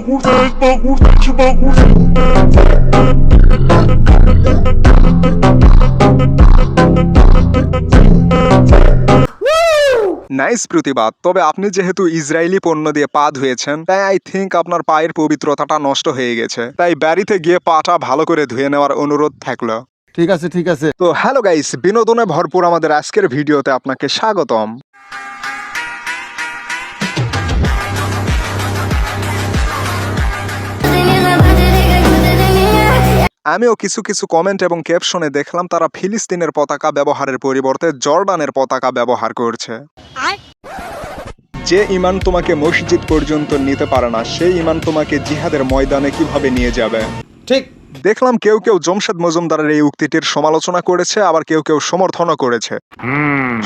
Nice প্রতিবাদ। তবে আপনি যেহেতু ইসরায়েলি পণ্য দিয়ে পা ধুয়েছেন, তাই আই থিঙ্ক আপনার পায়ের পবিত্রতাটা নষ্ট হয়ে গেছে। তাই বাড়িতে গিয়ে পাটা ভালো করে ধুয়ে নেওয়ার অনুরোধ থাকলো। ঠিক আছে ঠিক আছে। তো হ্যালো গাইস, বিনোদনে ভরপুর আমাদের আজকের ভিডিওতে আপনাকে স্বাগতম। আমিও কিছু কিছু কমেন্ট এবং ক্যাপশনে দেখলাম তারা ফিলিস্তিনের পতাকা ব্যবহারের পরিবর্তে জর্ডানের পতাকা ব্যবহার করছে। যে ঈমান তোমাকে মসজিদ পর্যন্ত নিতে পারে না, সেই ঈমান তোমাকে জিহাদের ময়দানে কিভাবে নিয়ে যাবে? ঠিক। দেখলাম কেউ কেউ জমশেদ মজুমদারের এই উক্তিটির সমালোচনা করেছে, আবার কেউ কেউ সমর্থনও করেছে।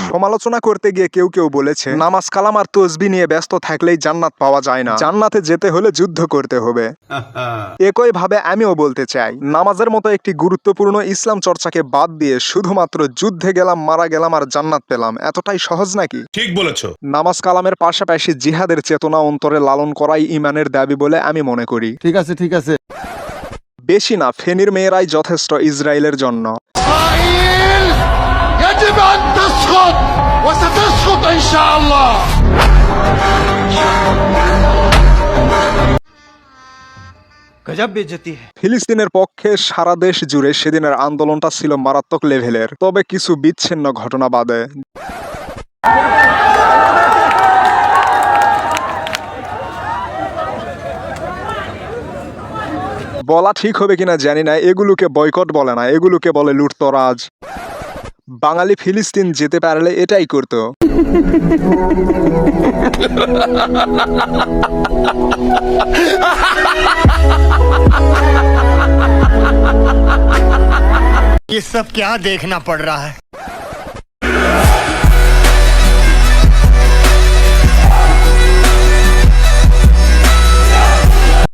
সমালোচনা করতে গিয়ে কেউ কেউ বলেছে নামাজ কালাম আর তসবি নিয়ে ব্যস্ত থাকলেই জান্নাত পাওয়া যায় না, জান্নাতে যেতে হলে যুদ্ধ করতে হবে। একই ভাবে আমিও বলতে চাই, নামাজের মতো একটি গুরুত্বপূর্ণ ইসলাম চর্চাকে বাদ দিয়ে শুধুমাত্র যুদ্ধে গেলাম, মারা গেলাম আর জান্নাত পেলাম, এতটাই সহজ নাকি? ঠিক বলেছো। নামাজ কালামের পাশাপাশি জিহাদের চেতনা অন্তরে লালন করাই ঈমানের দাবি বলে আমি মনে করি। ঠিক আছে ঠিক আছে। বেশি না, ফেনীর মেয়েরাই যথেষ্ট ইসরায়েলের জন্য। ফিলিস্তিনের পক্ষে সারা দেশ জুড়ে সেদিনের আন্দোলনটা ছিল মারাত্মক লেভেলের, তবে কিছু বিচ্ছিন্ন ঘটনা বাদে। বলা ঠিক হবে কিনা জানি না, এগুলোকে বয়কট বলে না, এগুলোকে বলে লুটতরাজ। বাঙালি ফিলিস্তিন যেতে পারলে এটাই করতো। ये सब क्या देखना पड़ रहा है?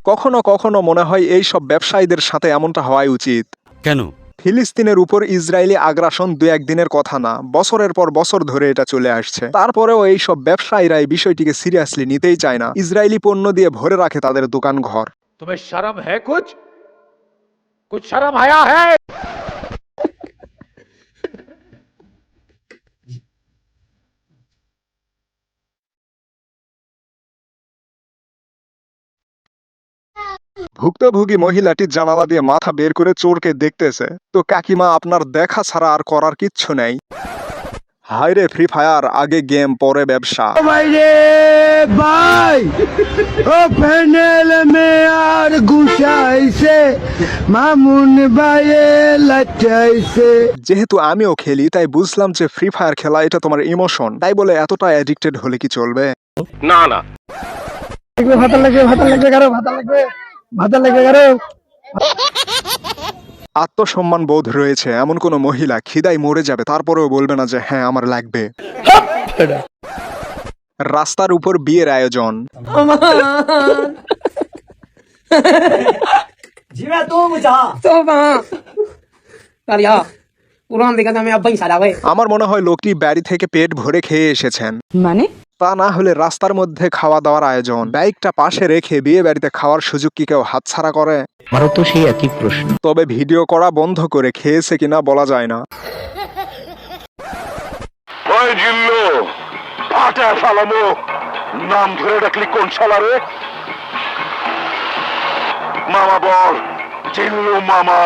কখনো কখনো মনে হয় এই সব ব্যবসায়ীদের সাথে এমনটা হওয়াই উচিত। কেন? ফিলিস্তিনের উপর ইসরায়েলি আগ্রাসন দু একদিনের কথা না, বছরের পর বছর ধরে এটা চলে আসছে। তারপরেও এই সব ব্যবসায়ীরা এই বিষয়টিকে সিরিয়াসলি নিতেই চায় না, ইসরায়েলি পণ্য দিয়ে ভরে রাখে তাদের দোকান ঘর। तुम्हें शर्म है? कुछ शर्म आया है? ভুক্তভোগী মহিলাটি জানালা দিয়ে মাথা বের করে চোরকে দেখতেছে। তো কাকিমা, আপনার দেখা ছাড়া আর করার কিচ্ছু নেই। হায়রে ফ্রি ফায়ার, আগে গেম পরে ব্যবসা। ভাই ও প্যানেল মে আর গুছাইছে মামুন ভাইয়ে লাচাইছে। যেহেতু আমিও খেলি তাই বুঝলাম যে ফ্রি ফায়ার খেলা এটা তোমার ইমোশন, তাই বলে এতটা অ্যাডিক্টেড হলে কি চলবে? না না, ভাতা লাগবে ভাতা লাগবে কারো ভাতা লাগবে ভাতা লাগবে কারো। আত্মসম্মান বোধ রয়েছে এমন কোন মহিলা খিদায় মরে যাবে তারপরেও বলবে না যে হ্যাঁ আমার লাগবে। রাস্তার উপর বিয়ের আয়োজন। আমার মনে হয় লোকটি বাড়ি থেকে পেট ভরে খেয়ে এসেছেন, মানে তা না হলে রাস্তার মধ্যে খাওয়া দাওয়ার আয়োজন। বাইকটা পাশে রেখে বিয়ে বাড়িতে খাওয়ার সুযোগ কি কেউ হাতছাড়া করে? আমারও তো সেই একই প্রশ্ন। তবে ভিডিও করা বন্ধ করে খেয়েছে কিনা বলা যায় না। ওই জিল্লু, পাটা ফালামো, নাম ধরে ডাকলি কোন শালারে? মামা বল, জিল্লু মামা।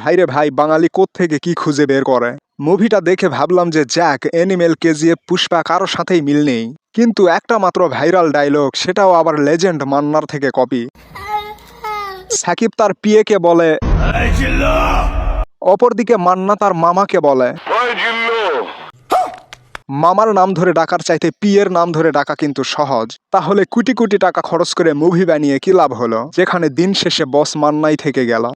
ভাইরে ভাই, বাঙালি কোত্থেকে কি খুঁজে বের করে। মুভিটা দেখে ভাবলাম যে জ্যাক, অ্যানিমেল, কেজিএফ, পুষ্পা কারো সাথেই মিল নেই, কিন্তু একটা মাত্র ভাইরাল ডায়লগ, সেটাও আবার লেজেন্ড মান্নার থেকে কপি। সাকিব তার পিএকে বলে, অপরদিকে মান্না তার মামাকে বলে। ওই জিল্লু, মামার নাম ধরে ডাকার চাইতে পিয়ের নাম ধরে ডাকা কিন্তু সহজ। তাহলে কোটি কোটি টাকা খরচ করে মুভি বানিয়ে কি লাভ হলো, যেখানে দিন শেষে বস মান্নাই থেকে গেল।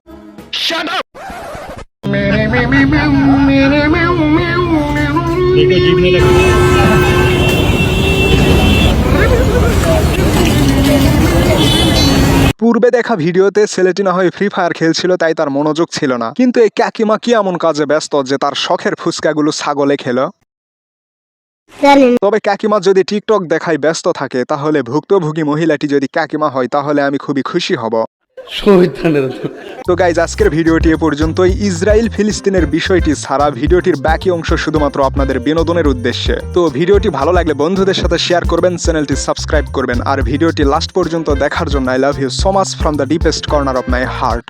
পূর্বে দেখা ভিডিওতে ছেলেটি না হয় ফ্রি ফায়ার খেলছিল, তাই তার মনোযোগ ছিল না, কিন্তু এই কাকিমা কি এমন কাজে ব্যস্ত যে তার শখের ফুচকাগুলো ছাগলে খেলো? তবে কাকিমা যদি টিকটক দেখায় ব্যস্ত থাকে তাহলে ভুক্তভোগী মহিলাটি যদি কাকিমা হয় তাহলে আমি খুবই খুশি হব। তো গাইজ আজকের ভিডিওটি এ পর্যন্তই। ইসরায়েল ফিলিস্তিনের বিষয়টি ছাড়া ভিডিওটির বাকি অংশ শুধুমাত্র আপনাদের বিনোদনের উদ্দেশ্যে। তো ভিডিওটি ভালো লাগলে বন্ধুদের সাথে শেয়ার করবেন, চ্যানেলটি সাবস্ক্রাইব করবেন, আর ভিডিওটি লাস্ট পর্যন্ত দেখার জন্য I love you so much from the deepest corner of my heart.